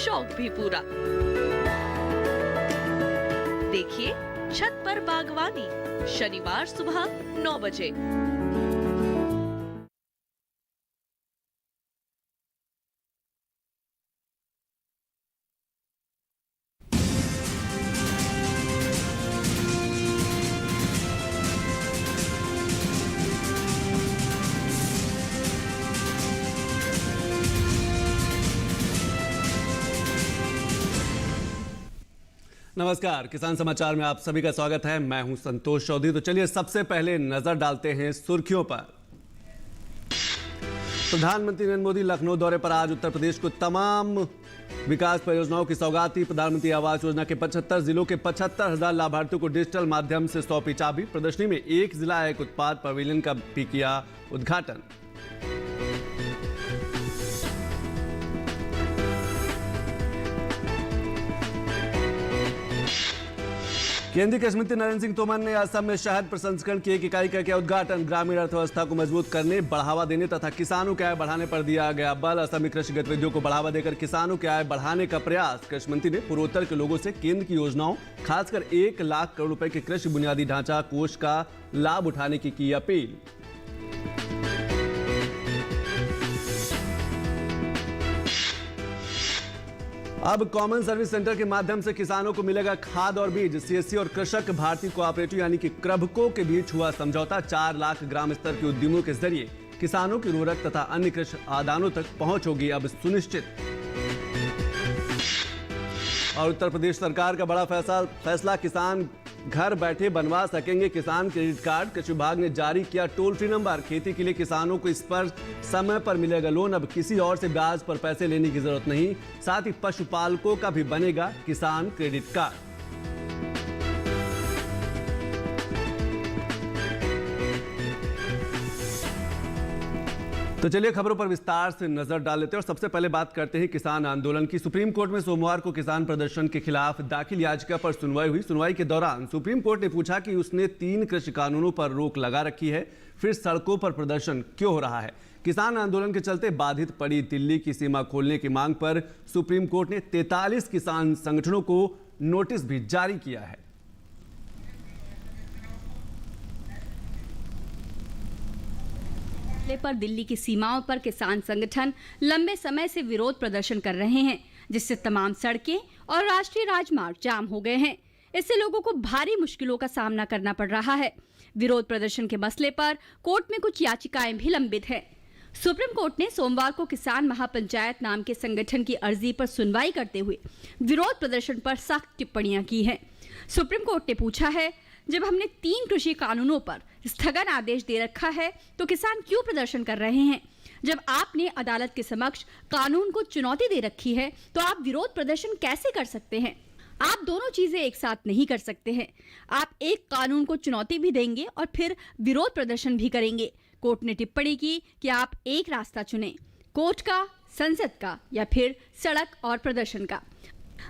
शौक भी पूरा। देखिए छत पर बागवानी, शनिवार सुबह 9 बजे। नमस्कार, किसान समाचार में आप सभी का स्वागत है। मैं हूं संतोष चौधरी। तो चलिए सबसे पहले नजर डालते हैं सुर्खियों पर। प्रधानमंत्री नरेंद्र मोदी लखनऊ दौरे पर आज उत्तर प्रदेश को तमाम विकास परियोजनाओं की सौगात दी। प्रधानमंत्री आवास योजना के 75 जिलों के 75,000 लाभार्थियों को डिजिटल माध्यम से सौंपी चाबी। प्रदर्शनी में एक जिला एक उत्पाद पवेलियन का भी किया उद्घाटन। केंद्रीय कृषि मंत्री नरेंद्र सिंह तोमर ने असम में शहद प्रसंस्करण की एक इकाई का किया उद्घाटन। ग्रामीण अर्थव्यवस्था को मजबूत करने, बढ़ावा देने तथा किसानों की आय बढ़ाने पर दिया गया बल। असमी कृषि गतिविधियों को बढ़ावा देकर किसानों की आय बढ़ाने का प्रयास। कृषि मंत्री ने पूर्वोत्तर के लोगों से केंद्र की योजनाओं, खासकर 1 लाख करोड़ रुपए के कृषि बुनियादी ढांचा कोष का लाभ उठाने की अपील। अब कॉमन सर्विस सेंटर के माध्यम से किसानों को मिलेगा खाद और बीज। सीएससी और कृषक भारती कोऑपरेटिव यानी कि क्रभको के बीच हुआ समझौता। 4 लाख ग्राम स्तर के उद्यमों के जरिए किसानों की उर्वरक तथा अन्य कृषि आदानों तक पहुंच होगी अब सुनिश्चित। और उत्तर प्रदेश सरकार का बड़ा फैसला, किसान घर बैठे बनवा सकेंगे किसान क्रेडिट कार्ड। कृषि विभाग ने जारी किया टोल फ्री नंबर। खेती के लिए किसानों को इस पर समय पर मिलेगा लोन। अब किसी और से ब्याज पर पैसे लेने की जरूरत नहीं। साथ ही पशुपालकों का भी बनेगा किसान क्रेडिट कार्ड। तो चलिए खबरों पर विस्तार से नजर डाल लेते हैं और सबसे पहले बात करते हैं किसान आंदोलन की। सुप्रीम कोर्ट में सोमवार को किसान प्रदर्शन के खिलाफ दाखिल याचिका पर सुनवाई हुई। सुनवाई के दौरान सुप्रीम कोर्ट ने पूछा कि उसने 3 कृषि कानूनों पर रोक लगा रखी है, फिर सड़कों पर प्रदर्शन क्यों हो रहा है। किसान आंदोलन के चलते बाधित पड़ी दिल्ली की सीमा खोलने की मांग पर सुप्रीम कोर्ट ने 43 किसान संगठनों को नोटिस भी जारी किया है। पर दिल्ली की सीमाओं पर किसान संगठन लंबे समय से विरोध प्रदर्शन कर रहे हैं, जिससे तमाम सड़कें और राष्ट्रीय राजमार्ग जाम हो गए हैं। इससे लोगों को भारी मुश्किलों का सामना करना पड़ रहा है। विरोध प्रदर्शन के मसले पर कोर्ट में कुछ याचिकाएं भी लंबित हैं। सुप्रीम कोर्ट ने सोमवार को किसान महापंचायत नाम के संगठन की अर्जी पर सुनवाई करते हुए विरोध प्रदर्शन पर सख्त टिप्पणियां की हैं। सुप्रीम कोर्ट ने पूछा है, जब हमने 3 कृषि कानूनों पर स्थगन आदेश दे रखा है तो किसान क्यों प्रदर्शन कर रहे हैं। जब आपने अदालत के समक्ष कानून को चुनौती दे रखी है तो आप विरोध प्रदर्शन कैसे कर सकते हैं। आप दोनों चीजें एक साथ नहीं कर सकते हैं। आप एक कानून को चुनौती भी देंगे और फिर विरोध प्रदर्शन भी करेंगे। कोर्ट ने टिप्पणी की कि आप एक रास्ता चुनें, कोर्ट का, संसद का या फिर सड़क और प्रदर्शन का।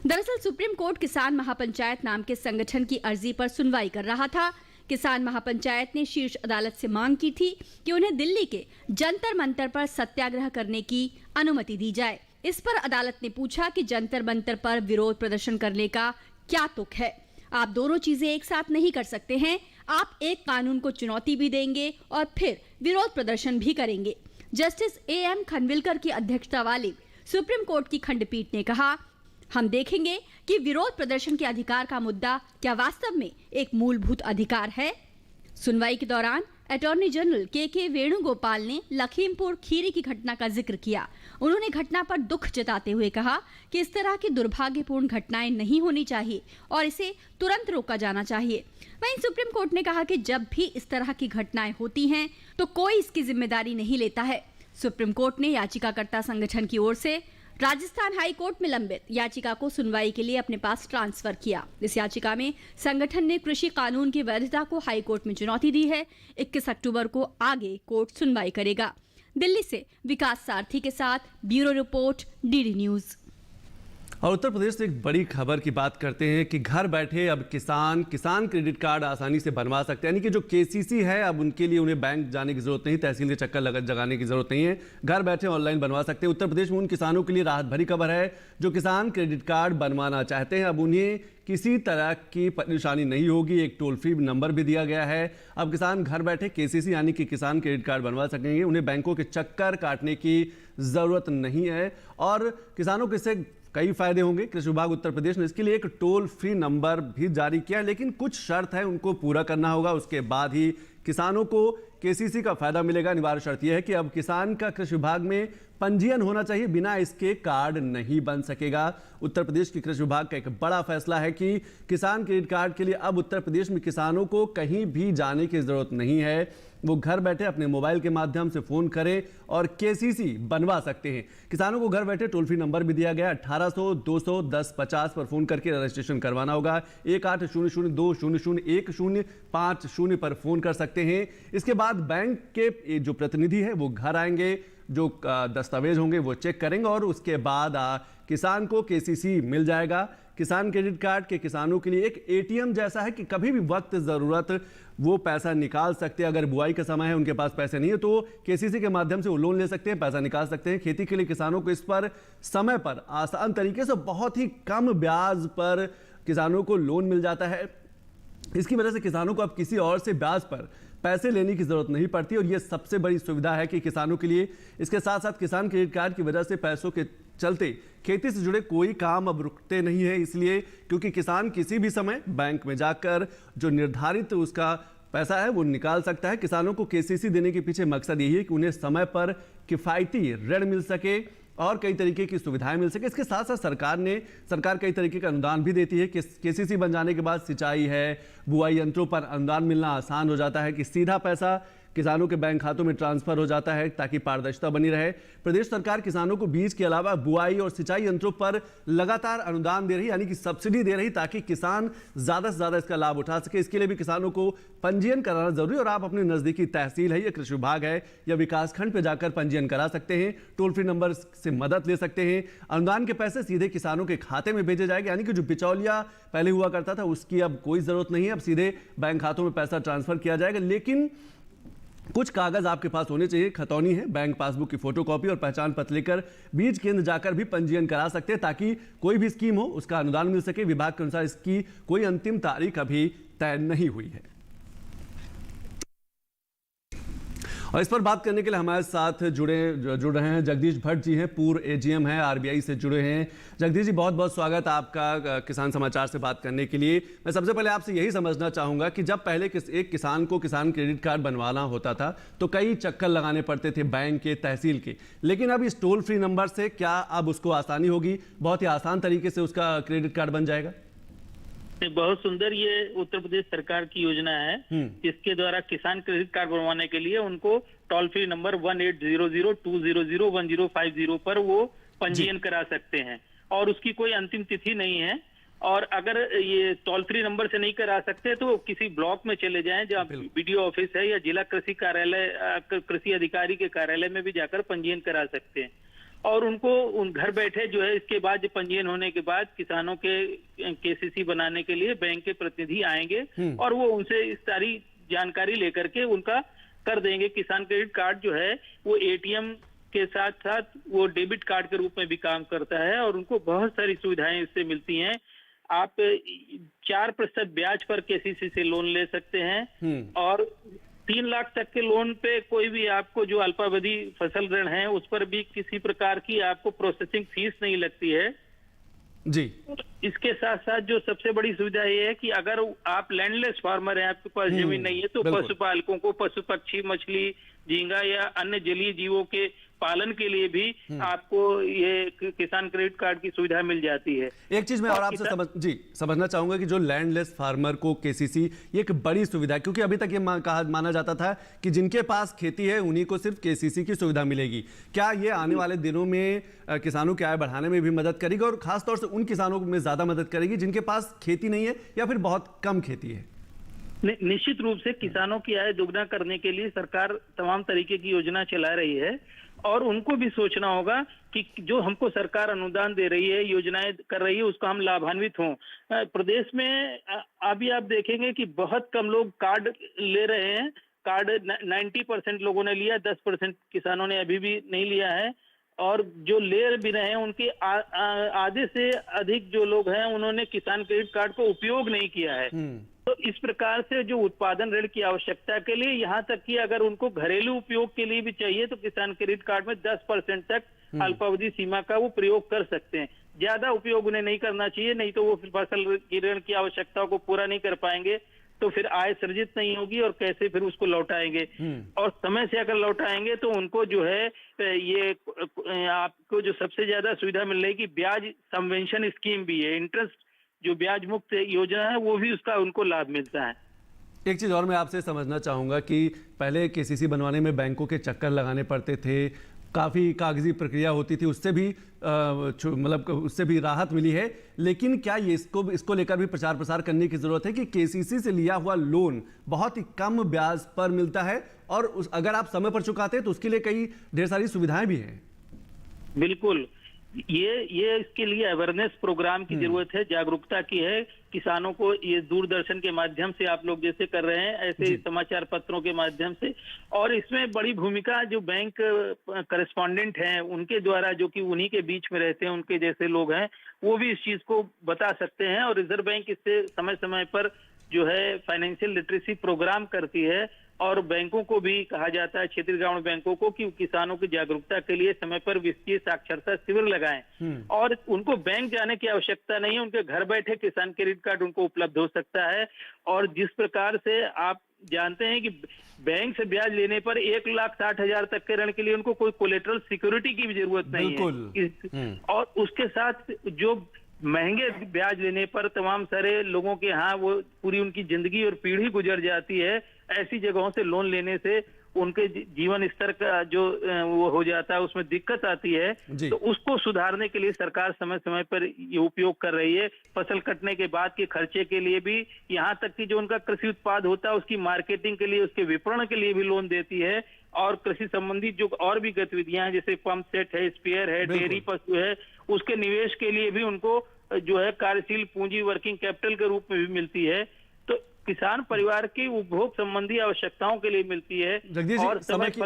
दरअसल सुप्रीम कोर्ट किसान महापंचायत नाम के संगठन की अर्जी पर सुनवाई कर रहा था। किसान महापंचायत ने शीर्ष अदालत से मांग की थी कि उन्हें दिल्ली के जंतर मंतर पर सत्याग्रह करने की अनुमति दी जाए। इस पर अदालत ने पूछा कि जंतर मंतर पर विरोध प्रदर्शन करने का क्या तुक है। आप दोनों चीजें एक साथ नहीं कर सकते हैं। आप एक कानून को चुनौती भी देंगे और फिर विरोध प्रदर्शन भी करेंगे। जस्टिस AM खनविलकर की अध्यक्षता वाली सुप्रीम कोर्ट की खंडपीठ ने कहा, हम देखेंगे कि विरोध प्रदर्शन के अधिकार का मुद्दा क्या वास्तव में एक मूलभूत अधिकार है। सुनवाई के दौरान अटॉर्नी जनरल KK वेणुगोपाल ने लखीमपुर खीरी की घटना का जिक्र किया। उन्होंने घटना पर दुख जताते हुए कहा कि इस तरह की दुर्भाग्यपूर्ण घटनाएं नहीं होनी चाहिए और इसे तुरंत रोका जाना चाहिए। वहीं सुप्रीम कोर्ट ने कहा कि जब भी इस तरह की घटनाएं होती हैं तो कोई इसकी जिम्मेदारी नहीं लेता है। सुप्रीम कोर्ट ने याचिकाकर्ता संगठन की ओर से राजस्थान हाई कोर्ट में लंबित याचिका को सुनवाई के लिए अपने पास ट्रांसफर किया। इस याचिका में संगठन ने कृषि कानून की वैधता को हाई कोर्ट में चुनौती दी है। 21 अक्टूबर को आगे कोर्ट सुनवाई करेगा। दिल्ली से विकास सारथी के साथ ब्यूरो रिपोर्ट, DD न्यूज। और उत्तर प्रदेश से एक बड़ी खबर की बात करते हैं कि घर बैठे अब किसान क्रेडिट कार्ड आसानी से बनवा सकते हैं। यानी कि जो केसीसी है अब उनके लिए उन्हें बैंक जाने की जरूरत नहीं, तहसील के चक्कर लगाने की जरूरत नहीं है, घर बैठे ऑनलाइन बनवा सकते हैं। उत्तर प्रदेश में उन किसानों के लिए राहत भरी खबर है जो किसान क्रेडिट कार्ड बनवाना चाहते हैं। अब उन्हें किसी तरह की परेशानी नहीं होगी। एक टोल फ्री नंबर भी दिया गया है। अब किसान घर बैठे केसीसी यानी कि किसान क्रेडिट कार्ड बनवा सकेंगे। उन्हें बैंकों के चक्कर काटने की जरूरत नहीं है और किसानों के इससे कई फायदे होंगे। कृषि विभाग उत्तर प्रदेश ने इसके लिए एक टोल फ्री नंबर भी जारी किया है, लेकिन कुछ शर्त है उनको पूरा करना होगा। उसके बाद ही किसानों को केसीसी का फायदा मिलेगा। अनिवार्य शर्त यह है कि अब किसान का कृषि विभाग में पंजीयन होना चाहिए, बिना इसके कार्ड नहीं बन सकेगा। उत्तर प्रदेश की कृषि विभाग का एक बड़ा फैसला है कि किसान क्रेडिट कार्ड के लिए अब उत्तर प्रदेश में किसानों को कहीं भी जाने की जरूरत नहीं है। वो घर बैठे अपने मोबाइल के माध्यम से फोन करें और केसीसी बनवा सकते हैं। किसानों को घर बैठे टोल फ्री नंबर भी दिया गया 1800-210-50 पर फोन करके रजिस्ट्रेशन करवाना होगा। 1800-200-1050 पर फोन कर सकते हैं। इसके बाद बैंक के जो प्रतिनिधि है वो घर आएंगे, जो दस्तावेज होंगे वो चेक करेंगे और उसके बाद किसान को केसीसी मिल जाएगा। किसान क्रेडिट कार्ड के किसानों के लिए एक एटीएम जैसा है कि कभी भी वक्त जरूरत वो पैसा निकाल सकते हैं। अगर बुआई का समय है, उनके पास पैसे नहीं है, तो केसीसी के माध्यम से वो लोन ले सकते हैं, पैसा निकाल सकते हैं। खेती के लिए किसानों को इस पर समय पर आसान तरीके से बहुत ही कम ब्याज पर किसानों को लोन मिल जाता है। इसकी वजह से किसानों को अब किसी और से ब्याज पर पैसे लेने की जरूरत नहीं पड़ती और यह सबसे बड़ी सुविधा है कि किसानों के लिए। इसके साथ साथ किसान क्रेडिट कार्ड की वजह से पैसों के चलते खेती से जुड़े कोई काम अब रुकते नहीं है, इसलिए क्योंकि किसान किसी भी समय बैंक में जाकर जो निर्धारित उसका पैसा है वो निकाल सकता है। किसानों को केसीसी देने के पीछे मकसद यही है कि उन्हें समय पर किफायती ऋण मिल सके और कई तरीके की सुविधाएं मिल सके। इसके साथ साथ सरकार कई तरीके का अनुदान भी देती है कि केसीसी बन जाने के बाद सिंचाई है, बुआई यंत्रों पर अनुदान मिलना आसान हो जाता है कि सीधा पैसा किसानों के बैंक खातों में ट्रांसफर हो जाता है ताकि पारदर्शिता बनी रहे। प्रदेश सरकार किसानों को बीज के अलावा बुआई और सिंचाई यंत्रों पर लगातार अनुदान दे रही, यानी कि सब्सिडी दे रही, ताकि किसान ज्यादा से ज्यादा इसका लाभ उठा सके। इसके लिए भी किसानों को पंजीयन कराना जरूरी और आप अपने नजदीकी तहसील है या कृषि विभाग है या विकास खंड पर जाकर पंजीयन करा सकते हैं। टोल फ्री नंबर से मदद ले सकते हैं। अनुदान के पैसे सीधे किसानों के खाते में भेजे जाएंगे, यानी कि जो बिचौलिया पहले हुआ करता था उसकी अब कोई जरूरत नहीं है। अब सीधे बैंक खातों में पैसा ट्रांसफर किया जाएगा, लेकिन कुछ कागज आपके पास होने चाहिए। खतौनी है, बैंक पासबुक की फोटोकॉपी और पहचान पत्र लेकर बीज केंद्र जाकर भी पंजीयन करा सकते हैं ताकि कोई भी स्कीम हो उसका अनुदान मिल सके। विभाग के अनुसार इसकी कोई अंतिम तारीख अभी तय नहीं हुई है। और इस पर बात करने के लिए हमारे साथ जुड़ रहे हैं जगदीश भट्ट जी हैं, पूर्व एजीएम हैं, आरबीआई से जुड़े हैं। जगदीश जी, बहुत बहुत स्वागत आपका किसान समाचार से बात करने के लिए। मैं सबसे पहले आपसे यही समझना चाहूंगा कि जब पहले एक किसान को किसान क्रेडिट कार्ड बनवाना होता था तो कई चक्कर लगाने पड़ते थे बैंक के, तहसील के, लेकिन अब इस टोल फ्री नंबर से क्या अब उसको आसानी होगी? बहुत ही आसान तरीके से उसका क्रेडिट कार्ड बन जाएगा? बहुत सुंदर ये उत्तर प्रदेश सरकार की योजना है, जिसके द्वारा किसान क्रेडिट कार्ड बनवाने के लिए उनको टोल फ्री नंबर 1800-200-1050 पर वो पंजीयन करा सकते हैं और उसकी कोई अंतिम तिथि नहीं है। और अगर ये टोल फ्री नंबर से नहीं करा सकते तो किसी ब्लॉक में चले जाएं जहाँ बीडीओ ऑफिस है या जिला कृषि कार्यालय, कृषि अधिकारी के कार्यालय में भी जाकर पंजीयन करा सकते हैं। और उनको घर बैठे जो है इसके बाद पंजीयन होने के बाद किसानों के केसीसी बनाने के लिए बैंक के प्रतिनिधि आएंगे और वो उनसे इस सारी जानकारी लेकर के उनका कर देंगे। किसान क्रेडिट कार्ड जो है वो एटीएम के साथ साथ वो डेबिट कार्ड के रूप में भी काम करता है और उनको बहुत सारी सुविधाएं इससे मिलती हैं। आप 4% ब्याज पर केसीसी से लोन ले सकते हैं और 3 लाख तक के लोन पे कोई भी आपको जो अल्पावधि फसल ऋण है उस पर भी किसी प्रकार की आपको प्रोसेसिंग फीस नहीं लगती है जी। इसके साथ साथ जो सबसे बड़ी सुविधा ये है कि अगर आप लैंडलेस फार्मर हैं, आपके पास जमीन नहीं है, तो पशुपालकों को पशु पक्षी, मछली, झींगा या अन्य जलीय जीवों के पालन के लिए भी आपको ये किसान क्रेडिट कार्ड की सुविधा मिल जाती है। एक चीज मैं और आपसे समझना चाहूंगा कि जो लैंडलेस फार्मर को केसीसी, ये एक बड़ी सुविधा है, क्योंकि अभी तक ये माना जाता था कि जिनके पास खेती है उन्हीं को सिर्फ केसीसी की सुविधा मिलेगी। क्या ये आने वाले दिनों में किसानों की आय बढ़ाने में भी मदद करेगी और खासतौर से उन किसानों में ज्यादा मदद करेगी जिनके पास खेती नहीं है या फिर बहुत कम खेती है? निश्चित रूप से किसानों की आय दोगुना करने के लिए सरकार तमाम तरीके की योजना चला रही है और उनको भी सोचना होगा कि जो हमको सरकार अनुदान दे रही है, योजनाएं कर रही है, उसका हम लाभान्वित हों। प्रदेश में अभी आप देखेंगे कि बहुत कम लोग कार्ड ले रहे हैं। कार्ड 90% लोगों ने लिया, 10% किसानों ने अभी भी नहीं लिया है। और जो ले भी रहे हैं उनके आधे से अधिक जो लोग हैं उन्होंने किसान क्रेडिट कार्ड को उपयोग नहीं किया है। तो इस प्रकार से जो उत्पादन ऋण की आवश्यकता के लिए, यहाँ तक कि अगर उनको घरेलू उपयोग के लिए भी चाहिए तो किसान क्रेडिट कार्ड में 10% तक अल्पावधि सीमा का वो प्रयोग कर सकते हैं। ज्यादा उपयोग उन्हें नहीं करना चाहिए, नहीं तो वो फिर फसल की ऋण की आवश्यकताओं को पूरा नहीं कर पाएंगे, तो फिर आय सृजित नहीं होगी और कैसे फिर उसको लौटाएंगे। और समय से अगर लौटाएंगे तो उनको जो है ये आपको जो सबसे ज्यादा सुविधा मिल रही है कि ब्याज सबवेंशन स्कीम भी है, इंटरेस्ट जो ब्याज मुक्त योजना है वो भी उसका उनको लाभ मिलता है। एक चीज़ और मैं आपसे समझना चाहूँगा कि पहले केसीसी बनवाने में बैंकों के चक्कर लगाने पड़ते थे, काफ़ी कागजी प्रक्रिया होती थी, उससे भी मतलब उससे भी राहत मिली है। लेकिन क्या ये इसको लेकर भी प्रचार प्रसार करने की ज़रूरत है कि केसीसी से लिया हुआ लोन बहुत ही कम ब्याज पर मिलता है और अगर आप समय पर चुकाते हैं तो उसके लिए कई ढेर सारी सुविधाएं भी हैं। बिल्कुल, ये इसके लिए अवेयरनेस प्रोग्राम की जरूरत है, जागरूकता की है। किसानों को ये दूरदर्शन के माध्यम से आप लोग जैसे कर रहे हैं, ऐसे समाचार पत्रों के माध्यम से, और इसमें बड़ी भूमिका जो बैंक करेस्पॉन्डेंट हैं उनके द्वारा, जो कि उन्हीं के बीच में रहते हैं, उनके जैसे लोग हैं, वो भी इस चीज को बता सकते हैं। और रिजर्व बैंक इससे समय समय पर जो है फाइनेंशियल लिटरेसी प्रोग्राम करती है और बैंकों को भी कहा जाता है, क्षेत्रीय ग्रामीण बैंकों को, कि किसानों की जागरूकता के लिए समय पर वित्तीय साक्षरता शिविर लगाएं। और उनको बैंक जाने की आवश्यकता नहीं है, उनके घर बैठे किसान क्रेडिट कार्ड उनको उपलब्ध हो सकता है। और जिस प्रकार से आप जानते हैं कि बैंक से ब्याज लेने पर 1,60,000 तक के ऋण के लिए उनको कोई कोलेटरल सिक्योरिटी की भी जरूरत नहीं है। और उसके साथ जो महंगे ब्याज लेने पर तमाम सारे लोगों के यहाँ वो पूरी उनकी जिंदगी और पीढ़ी गुजर जाती है, ऐसी जगहों से लोन लेने से उनके जीवन स्तर का जो वो हो जाता है, उसमें दिक्कत आती है। तो उसको सुधारने के लिए सरकार समय समय पर ये उपयोग कर रही है। फसल कटने के बाद के खर्चे के लिए भी, यहाँ तक कि जो उनका कृषि उत्पाद होता है उसकी मार्केटिंग के लिए, उसके विपणन के लिए भी लोन देती है। और कृषि संबंधी जो और भी गतिविधियां हैं, जैसे पंप सेट है, स्पेयर है, डेयरी पशु है, उसके निवेश के लिए भी उनको जो है कार्यशील पूंजी वर्किंग कैपिटल के रूप में भी मिलती है। तो किसान परिवार की उपभोग संबंधी आवश्यकताओं के लिए मिलती है। जगदीश जी, और समय की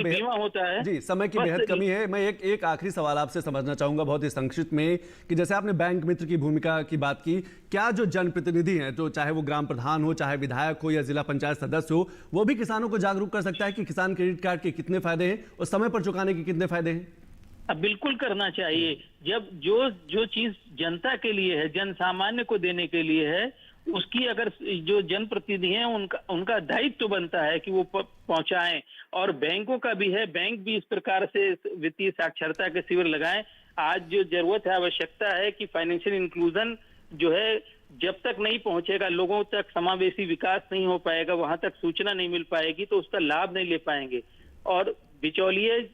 बीमा होता है जी, समय की बेहद कमी है। मैं एक आखिरी सवाल आपसे समझना चाहूंगा बहुत ही संक्षिप्त में, कि जैसे आपने बैंक मित्र की भूमिका की बात की, क्या जो जनप्रतिनिधि हैं, तो चाहे वो ग्राम प्रधान हो, चाहे विधायक हो या जिला पंचायत सदस्य हो, वो भी किसानों को जागरूक कर सकता है कि किसान क्रेडिट कार्ड के कितने फायदे हैं और समय पर चुकाने के कितने फायदे हैं? अब बिल्कुल करना चाहिए। जब जो चीज जनता के लिए है, जन सामान्य को देने के लिए है, उसकी अगर जो जनप्रतिनिधि हैं उनका दायित्व तो बनता है कि वो पहुंचाएं। और बैंकों का भी है, बैंक भी इस प्रकार से वित्तीय साक्षरता के शिविर लगाएं। आज जो जरूरत है, आवश्यकता है कि फाइनेंशियल इंक्लूजन जो है जब तक नहीं पहुंचेगा, लोगों तक समावेशी विकास नहीं हो पाएगा, वहां तक सूचना नहीं मिल पाएगी, तो उसका लाभ नहीं ले पाएंगे। और बिचौलिए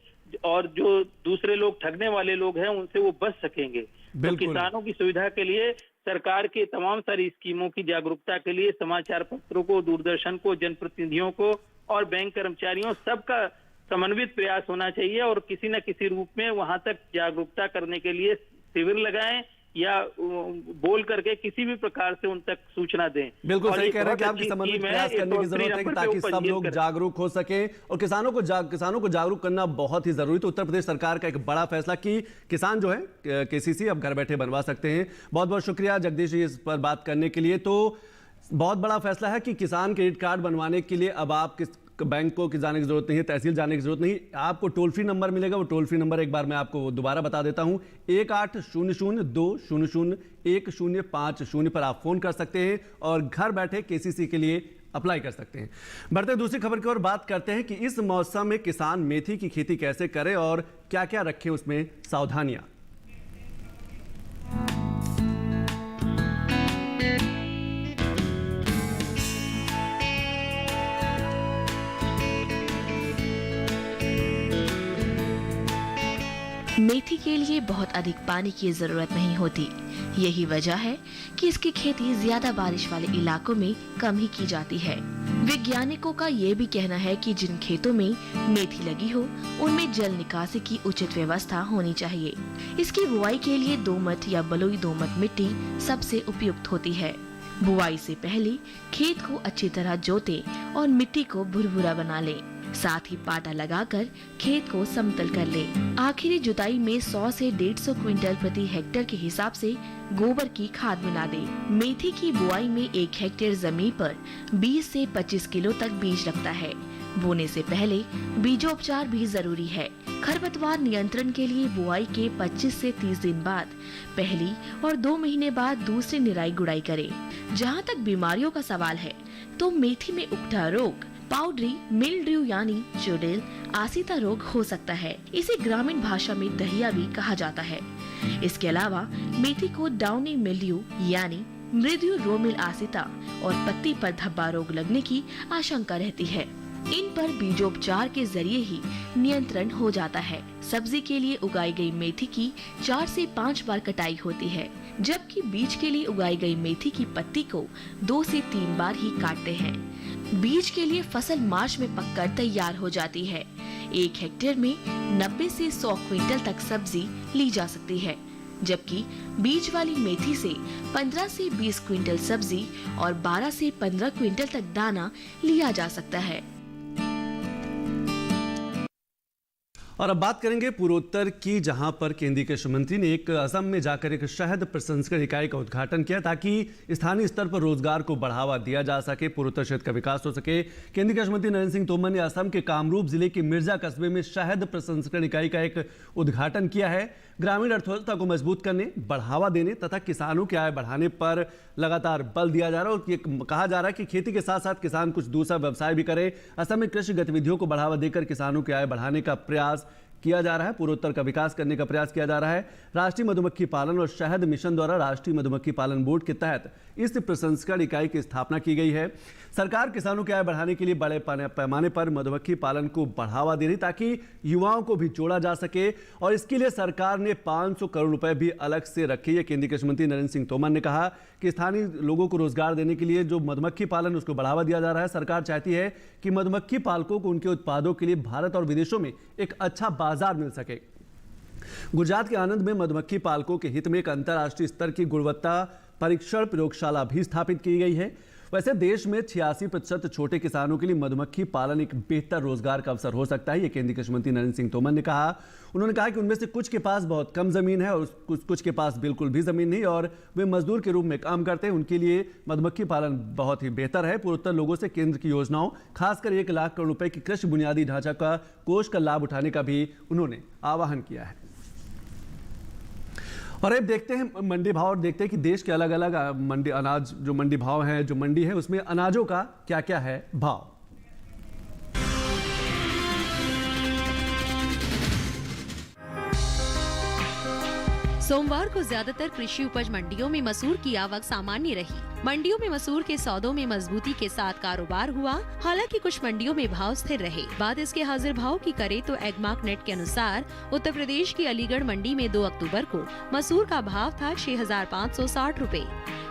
और जो दूसरे लोग ठगने वाले लोग हैं उनसे वो बच सकेंगे। तो किसानों की सुविधा के लिए सरकार के तमाम सारी स्कीमों की जागरूकता के लिए समाचार पत्रों को, दूरदर्शन को, जनप्रतिनिधियों को और बैंक कर्मचारियों सबका समन्वित प्रयास होना चाहिए। और किसी न किसी रूप में वहां तक जागरूकता करने के लिए शिविर लगाएं या बोल करके किसी भी प्रकार से उन तक सूचना दें। बिल्कुल सही कह रहे हैं कि आपकी समन्वित प्रयास करने की जरूरत है, ताकि सब लोग जागरूक हो सके। और किसानों को जागरूक करना बहुत ही जरूरी। तो उत्तर प्रदेश सरकार का एक बड़ा फैसला कि किसान जो है केसीसी अब घर बैठे बनवा सकते हैं। बहुत बहुत शुक्रिया जगदीश जी इस पर बात करने के लिए। तो बहुत बड़ा फैसला है कि किसान क्रेडिट कार्ड बनवाने के लिए अब आप बैंक को जाने की जरूरत नहीं है, तहसील जाने की जरूरत नहीं। आपको टोल फ्री नंबर मिलेगा, वो टोल फ्री नंबर एक बार मैं आपको दोबारा बता देता हूं, 1800-200-1050 पर आप फोन कर सकते हैं और घर बैठे केसीसी के लिए अप्लाई कर सकते हैं। बढ़ते दूसरी खबर की ओर बात करते हैं कि इस मौसम में किसान मेथी की खेती कैसे करें और क्या क्या रखें उसमें सावधानियां। मेथी के लिए बहुत अधिक पानी की जरूरत नहीं होती। यही वजह है कि इसकी खेती ज्यादा बारिश वाले इलाकों में कम ही की जाती है। वैज्ञानिकों का ये भी कहना है कि जिन खेतों में मेथी लगी हो उनमें जल निकासी की उचित व्यवस्था होनी चाहिए। इसकी बुआई के लिए दोमट या बलुई दोमट मिट्टी सबसे उपयुक्त होती है। बुआई से पहले खेत को अच्छी तरह जोते और मिट्टी को भुरभुरा बना ले। साथ ही पाटा लगाकर खेत को समतल कर ले। आखिरी जुताई में 100 से 150 क्विंटल प्रति हेक्टेयर के हिसाब से गोबर की खाद मिला दे। मेथी की बुआई में 1 हेक्टेयर जमीन पर 20 से 25 किलो तक बीज लगता है। बोने से पहले बीजोपचार भी जरूरी है। खरपतवार नियंत्रण के लिए बुआई के 25 से 30 दिन बाद पहली और 2 महीने बाद दूसरी निराई गुड़ाई करें। जहां तक बीमारियों का सवाल है तो मेथी में उकठा रोग, पाउडरी मिल्ड्यू यानी चुड़ैल, आसिता रोग हो सकता है। इसे ग्रामीण भाषा में दहिया भी कहा जाता है। इसके अलावा मेथी को डाउनी मिल्ड्यू यानी मृदु रोमिल आसिता और पत्ती पर धब्बा रोग लगने की आशंका रहती है। इन पर बीजोपचार के जरिए ही नियंत्रण हो जाता है। सब्जी के लिए उगाई गई मेथी की 4 से 5 बार कटाई होती है, जबकि बीज के लिए उगाई गई मेथी की पत्ती को 2 से 3 बार ही काटते हैं। बीज के लिए फसल मार्च में पककर तैयार हो जाती है। 1 हेक्टेयर में 90 से 100 क्विंटल तक सब्जी ली जा सकती है, जबकि बीज वाली मेथी से 15 से 20 क्विंटल सब्जी और 12 से 15 क्विंटल तक दाना लिया जा सकता है। और अब बात करेंगे पूर्वोत्तर की, जहां पर केंद्रीय कृषि मंत्री ने एक असम में जाकर एक शहद प्रसंस्करण इकाई का उद्घाटन किया ताकि स्थानीय स्तर पर रोजगार को बढ़ावा दिया जा सके, पूर्वोत्तर क्षेत्र का विकास हो सके। केंद्रीय कृषि मंत्री नरेंद्र सिंह तोमर ने असम के कामरूप जिले के मिर्जा कस्बे में शहद प्रसंस्करण इकाई का एक उद्घाटन किया है। ग्रामीण अर्थव्यवस्था को मजबूत करने, बढ़ावा देने तथा किसानों की आय बढ़ाने पर लगातार बल दिया जा रहा है और ये कहा जा रहा है कि खेती के साथ साथ किसान कुछ दूसरा व्यवसाय भी करे। असम में कृषि गतिविधियों को बढ़ावा देकर किसानों की आय बढ़ाने का प्रयास किया जा रहा है, पूर्वोत्तर का विकास करने का प्रयास किया जा रहा है। राष्ट्रीय मधुमक्खी पालन और शहद मिशन द्वारा राष्ट्रीय मधुमक्खी पालन बोर्ड के तहत इस प्रसंस्करण इकाई की स्थापना की गई है। सरकार किसानों की आय बढ़ाने के लिए बड़े पैमाने पर मधुमक्खी पालन को बढ़ावा दे रही ताकि युवाओं को भी जोड़ा जा सके, और इसके लिए सरकार ने 500 करोड़ रुपए भी अलग से रखे है। केंद्रीय कृषि मंत्री नरेंद्र सिंह तोमर ने कहा कि स्थानीय लोगों को रोजगार देने के लिए जो मधुमक्खी पालन उसको बढ़ावा दिया जा रहा है। सरकार चाहती है कि मधुमक्खी पालकों को उनके उत्पादों के लिए भारत और विदेशों में एक अच्छा बाजार मिल सके। गुजरात के आनंद में मधुमक्खी पालकों के हित में एक अंतर्राष्ट्रीय स्तर की गुणवत्ता परीक्षण प्रयोगशाला भी स्थापित की गई है। वैसे देश में 86% छोटे किसानों के लिए मधुमक्खी पालन एक बेहतर रोजगार का अवसर हो सकता है, ये केंद्रीय कृषि मंत्री नरेंद्र सिंह तोमर ने कहा। उन्होंने कहा कि उनमें से कुछ के पास बहुत कम जमीन है और कुछ के पास बिल्कुल भी जमीन नहीं और वे मजदूर के रूप में काम करते हैं। उनके लिए मधुमक्खी पालन बहुत ही बेहतर है। पूर्वोत्तर लोगों से केंद्र की योजनाओं, खासकर 1 लाख करोड़ रुपए की कृषि बुनियादी ढांचा का कोष का लाभ उठाने का भी उन्होंने आह्वान किया है। और अब देखते हैं मंडी भाव और देखते हैं कि देश के अलग अलग मंडी अनाज जो मंडी भाव हैं, जो मंडी है उसमें अनाजों का क्या क्या है भाव। सोमवार को ज्यादातर कृषि उपज मंडियों में मसूर की आवक सामान्य रही। मंडियों में मसूर के सौदों में मजबूती के साथ कारोबार हुआ। हालांकि कुछ मंडियों में भाव स्थिर रहे। बात इसके हाजिर भाव की करें तो एगमार्क नेट के अनुसार उत्तर प्रदेश की अलीगढ़ मंडी में 2 अक्टूबर को मसूर का भाव था 6,560 रुपए।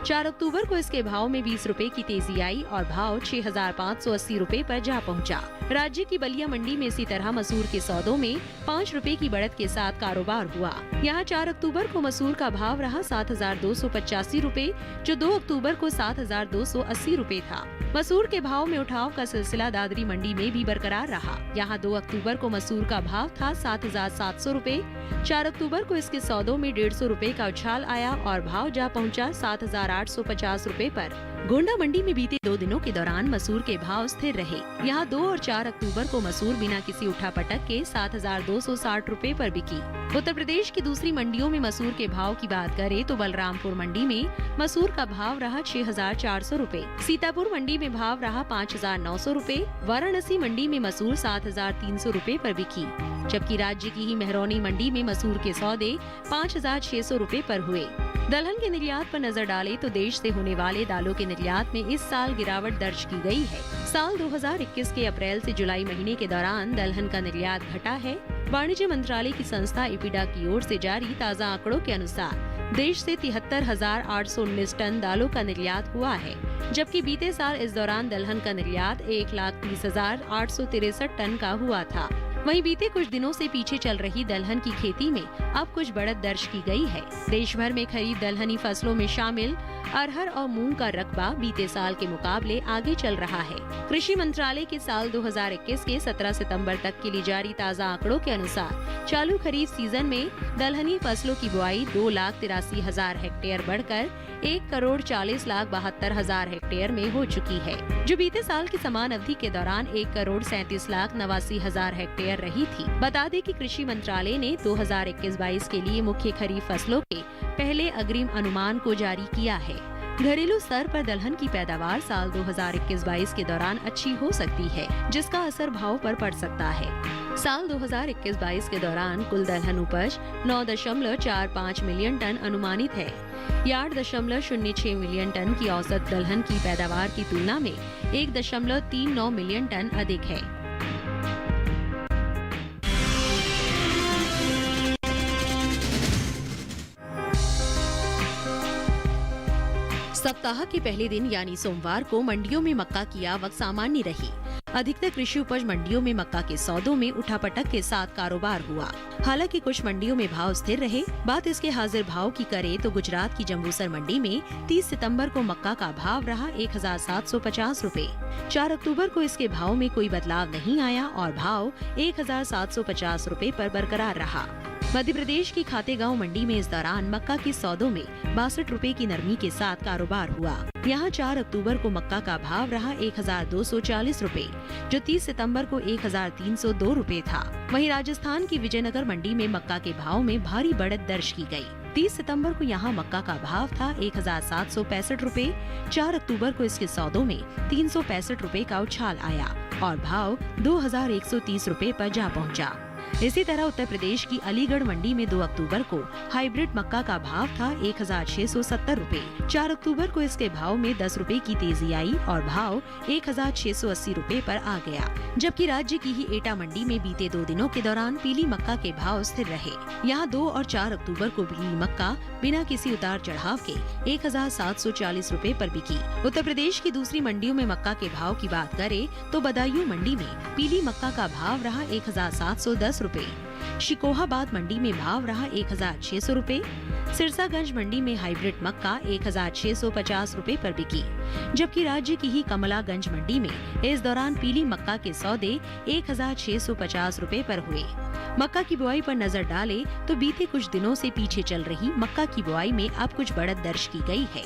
4 अक्टूबर को इसके भाव में 20 रुपए की तेजी आई और भाव 6,580 रुपए पर जा पहुंचा। राज्य की बलिया मंडी में इसी तरह मसूर के सौदों में 5 रुपए की बढ़त के साथ कारोबार हुआ। यहाँ 4 अक्टूबर को मसूर का भाव रहा 7,285 रुपए, जो 2 अक्टूबर को 7,280 रुपए था। मसूर के भाव में उठाव का सिलसिला दादरी मंडी में भी बरकरार रहा। यहाँ 2 अक्टूबर को मसूर का भाव था 7,700 रुपए। 4 अक्टूबर को इसके सौदों में 150 रुपए का उछाल आया और भाव जा पहुंचा 7,850 रुपए पर। गोंडा मंडी में बीते 2 दिनों के दौरान मसूर के भाव स्थिर रहे। यहाँ 2 और 4 अक्टूबर को मसूर बिना किसी उठापटक के 7,260 रुपए पर बिकी। उत्तर प्रदेश की दूसरी मंडियों में मसूर के भाव की बात करें तो बलरामपुर मंडी में मसूर का भाव रहा 6,400 रुपए। सीतापुर मंडी में भाव रहा 5,900 रुपए। वाराणसी मंडी में मसूर 7,300 रुपए पर बिकी, जबकि राज्य की ही मेहरौनी मंडी में मसूर के सौदे 5,600 रुपए पर हुए। दलहन के निर्यात पर नजर डालें तो देश से होने वाले दालों के निर्यात में इस साल गिरावट दर्ज की गई है। साल 2021 के अप्रैल से जुलाई महीने के दौरान दलहन का निर्यात घटा है। वाणिज्य मंत्रालय की संस्था इपिडा की ओर से जारी ताज़ा आंकड़ों के अनुसार देश से 73,819 टन दालों का निर्यात हुआ है, जबकि बीते साल इस दौरान दलहन का निर्यात 1,30,863 टन का हुआ था। वहीं बीते कुछ दिनों से पीछे चल रही दलहन की खेती में अब कुछ बढ़त दर्ज की गई है। देश भर में खरीफ दलहनी फसलों में शामिल अरहर और मूंग का रकबा बीते साल के मुकाबले आगे चल रहा है। कृषि मंत्रालय के साल 2021 के 17 सितंबर तक के लिए जारी ताज़ा आंकड़ों के अनुसार चालू खरीफ सीजन में दलहनी फसलों की बुआई 2,83,000 हेक्टेयर बढ़कर 1,40,72,000 हेक्टेयर में हो चुकी है, जो बीते साल की समान अवधि के दौरान 1,37,89,000 हेक्टेयर रही थी। बता दें कि कृषि मंत्रालय ने 2021-22 के लिए मुख्य खरीफ फसलों के पहले अग्रिम अनुमान को जारी किया है। घरेलू स्तर पर दलहन की पैदावार साल 2021-22 के दौरान अच्छी हो सकती है, जिसका असर भाव पर पड़ सकता है। साल 2021-22 के दौरान कुल दलहन उपज 9.45 मिलियन टन अनुमानित है। 8.06 मिलियन टन की औसत दलहन की पैदावार की तुलना में 1.39 मिलियन टन अधिक है। सप्ताह के पहले दिन यानी सोमवार को मंडियों में मक्का की आवक सामान्य रही। अधिकतर कृषि उपज मंडियों में मक्का के सौदों में उठापटक के साथ कारोबार हुआ। हालांकि कुछ मंडियों में भाव स्थिर रहे। बात इसके हाजिर भाव की करें तो गुजरात की जंबूसर मंडी में 30 सितंबर को मक्का का भाव रहा 1,750 रुपए। 4 अक्टूबर को इसके भाव में कोई बदलाव नहीं आया और भाव 1,750 रुपए पर बरकरार रहा। मध्य प्रदेश की खातेगांव मंडी में इस दौरान मक्का के सौदों में 62 रुपए की नरमी के साथ कारोबार हुआ। यहाँ 4 अक्टूबर को मक्का का भाव रहा 1,240 रुपए, जो 30 सितंबर को 1,302 रुपए था। वहीं राजस्थान की विजयनगर मंडी में मक्का के भाव में भारी बढ़त दर्ज की गई। 30 सितंबर को यहाँ मक्का का भाव था 1,765 रुपए। 4 अक्टूबर को इसके सौदों में 365 रुपए का उछाल आया और भाव 2,130 रुपए पर जा पहुँचा। इसी तरह उत्तर प्रदेश की अलीगढ़ मंडी में 2 अक्टूबर को हाइब्रिड मक्का का भाव था 1,670 रुपए। 4 अक्टूबर को इसके भाव में 10 रुपए की तेजी आई और भाव 1,680 रुपए पर आ गया। जबकि राज्य की ही एटा मंडी में बीते 2 दिनों के दौरान पीली मक्का के भाव स्थिर रहे। यहाँ 2 और 4 अक्टूबर को पीली मक्का बिना किसी उतार चढ़ाव के 1,740 रुपए पर बिकी। उत्तर प्रदेश की दूसरी मंडियों में मक्का के भाव की बात करें तो बदायूं मंडी में पीली मक्का का भाव रहा 1,710 रुपए। शिकोहाबाद मंडी में भाव रहा 1,600 रुपए। सिरसागंज मंडी में हाइब्रिड मक्का 1,650 रुपए पर बिकी। जबकि राज्य की ही कमलागंज मंडी में इस दौरान पीली मक्का के सौदे 1,650 रुपए पर हुए। मक्का की बुआई पर नजर डालें तो बीते कुछ दिनों से पीछे चल रही मक्का की बुआई में अब कुछ बढ़त दर्ज की गई है।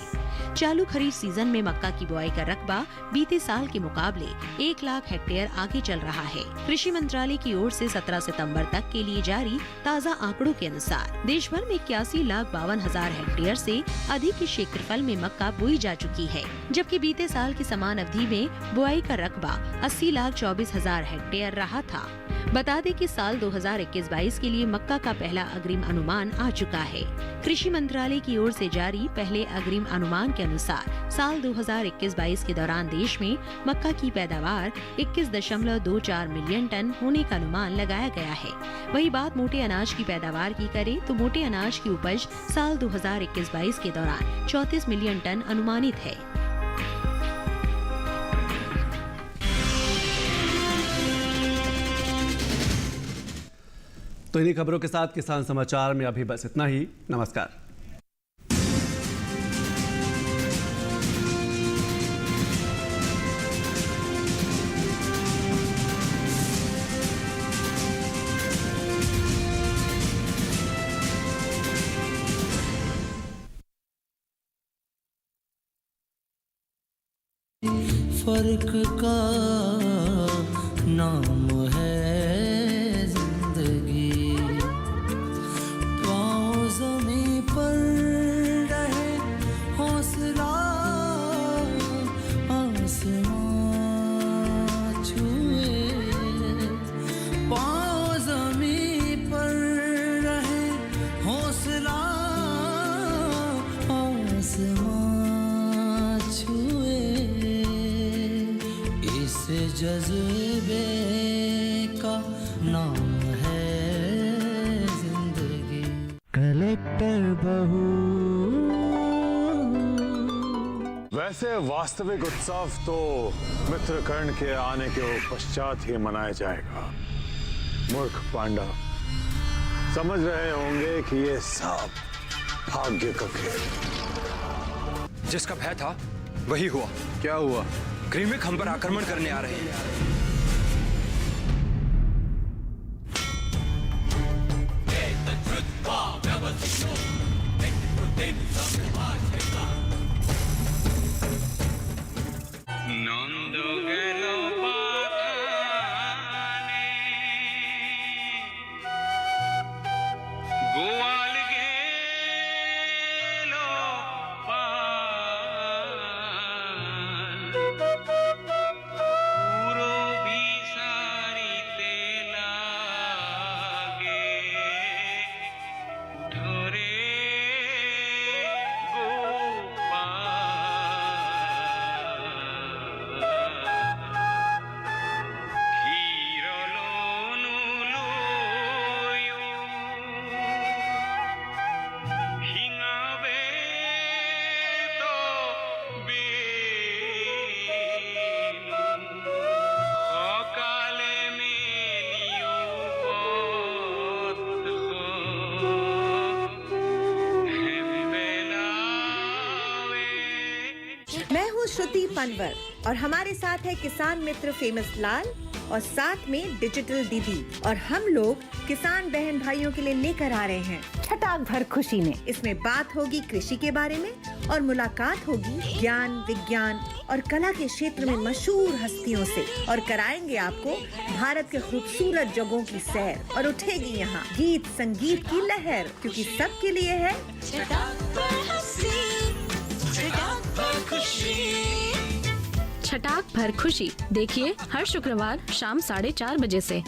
चालू खरीफ सीजन में मक्का की बुआई का रकबा बीते साल के मुकाबले 1 लाख हेक्टेयर आगे चल रहा है। कृषि मंत्रालय की ओर से 17 सितंबर तक के लिए जारी ताज़ा आंकड़ों के अनुसार देश भर में 81,52,000 हेक्टेयर से अधिक के क्षेत्रफल में मक्का बोई जा चुकी है, जबकि बीते साल की समान अवधि में बुआई का रकबा 80,24,000 हेक्टेयर रहा था। बता दें कि साल 2021-22 के लिए मक्का का पहला अग्रिम अनुमान आ चुका है। कृषि मंत्रालय की ओर से जारी पहले अग्रिम अनुमान के अनुसार साल 2021-22 के दौरान देश में मक्का की पैदावार 21.24 मिलियन टन होने का अनुमान लगाया गया है। वही बात मोटे अनाज की पैदावार की करें तो मोटे अनाज की उपज साल 2021-22 के दौरान 34 मिलियन टन अनुमानित है। तो इन्हीं खबरों के साथ किसान समाचार में अभी बस इतना ही। नमस्कार। फर्क का नाम है जिंदगी, पाँव ज़मीं पर रहे हौसला आसमां छुए, पाँव ज़मीं पर रहे हौसला आसमां छुए, इस जज्बे का नाम है जिंदगी। कलेक्टर बहू वैसे वास्तविक उत्सव तो मित्रकर्ण के आने के पश्चात ही मनाया जाएगा। मूर्ख पांडव समझ रहे होंगे कि ये सब भाग्य का खेल। जिसका भय था वही हुआ। क्या हुआ? ग्रीमिक हम पर आक्रमण करने आ रहे हैं। मैं हूँ श्रुति पनवर और हमारे साथ है किसान मित्र फेमस लाल और साथ में डिजिटल दीदी, और हम लोग किसान बहन भाइयों के लिए लेकर आ रहे हैं छटाक भर खुशी में। इसमें बात होगी कृषि के बारे में और मुलाकात होगी ज्ञान, विज्ञान और कला के क्षेत्र में मशहूर हस्तियों से, और कराएंगे आपको भारत के खूबसूरत जगहों की सैर, और उठेगी यहाँ गीत संगीत की लहर, क्योंकि सबके लिए है छटाक भर खुशी। देखिए हर शुक्रवार शाम 4:30 बजे से।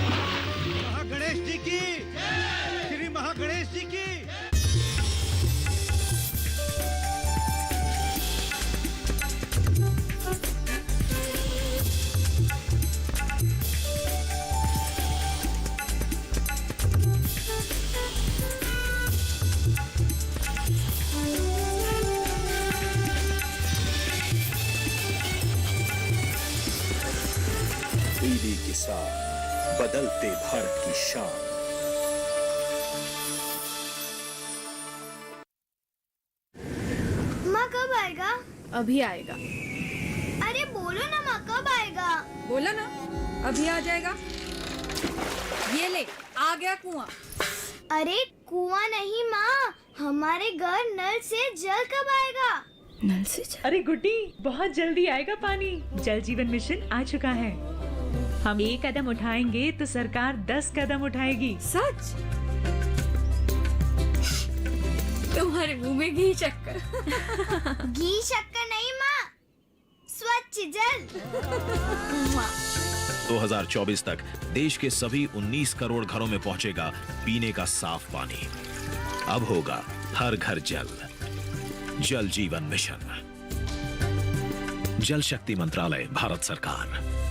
महागणेश जी की, श्री महागणेश जी की। टीवी के साथ बदलते भारत की शान। माँ कब आएगा? अभी आएगा। अरे बोलो ना माँ, कब आएगा? बोला ना अभी आ जाएगा। ये ले आ गया कुआं। अरे कुआं नहीं माँ, हमारे घर नल से जल कब आएगा? नल से जल? अरे गुड्डी, बहुत जल्दी आएगा पानी। जल जीवन मिशन आ चुका है। हम 1 कदम उठाएंगे तो सरकार 10 कदम उठाएगी। सच? तुम्हारे मुंह में घी शक्कर। घी शक्कर नहीं माँ, स्वच्छ जल। 2024 तक देश के सभी 19 करोड़ घरों में पहुंचेगा पीने का साफ पानी। अब होगा हर घर जल। जल जीवन मिशन, जल शक्ति मंत्रालय, भारत सरकार।